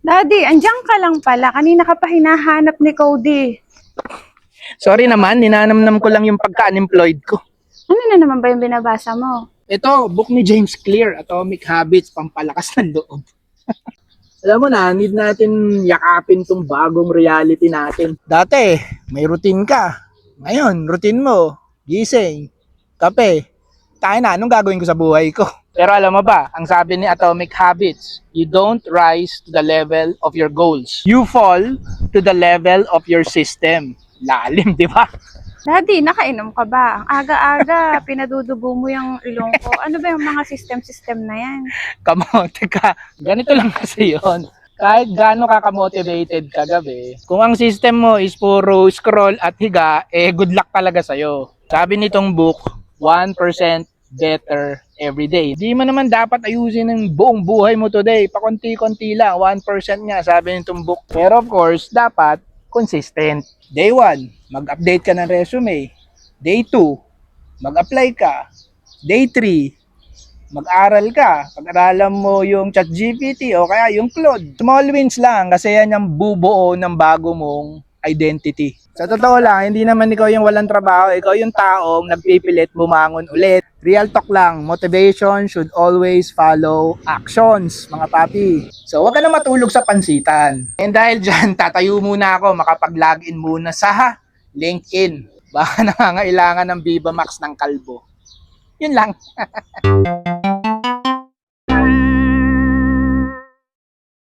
Daddy, andiyan ka lang pala. Kanina ka pa hinahanap ni Cody. Sorry naman, ninanamnam ko lang yung pagka-unemployed ko. Ano na naman ba yung binabasa mo? Ito, book ni James Clear, Atomic Habits, pampalakas ng loob. Alam mo na, need natin yakapin tong bagong reality natin. Dati, may routine ka. Ngayon, routine mo, gising, kape. Tayo na, anong gagawin ko sa buhay ko? Pero alam mo ba, ang sabi ni Atomic Habits, you don't rise to the level of your goals. You fall to the level of your system. Lalim, di ba? Daddy, nakainom ka ba? Ang aga-aga, pinadudugo mo yung ilong ko. Ano ba yung mga system-system na yan? Kamote ka. Ganito lang kasi yon. Kahit gaano ka ka-motivated kagabi, kung ang system mo is puro scroll at higa, good luck talaga sa'yo. Sabi nitong book, 1% better every day. Di mo naman dapat ayusin ng buong buhay mo today. Pakunti-kunti lang, 1% nga, sabi nitong book. Pero of course, dapat consistent. Day 1, mag-update ka ng resume. Day 2, mag-apply ka. Day 3, mag-aral ka, pag-aralan mo yung ChatGPT o kaya yung Claude. Small wins lang kasi yan yung bubuo ng bago mong identity. Sa totoo lang, hindi naman ikaw yung walang trabaho, ikaw yung taong nagpipilit bumangon ulit. Real talk lang, motivation should always follow actions, mga papi. So, huwag ka na matulog sa pansitan. And dahil dyan, tatayo muna ako, makapag-login muna sa LinkedIn. Baka nangangailangan ng Viva Max ng kalbo. Yun lang.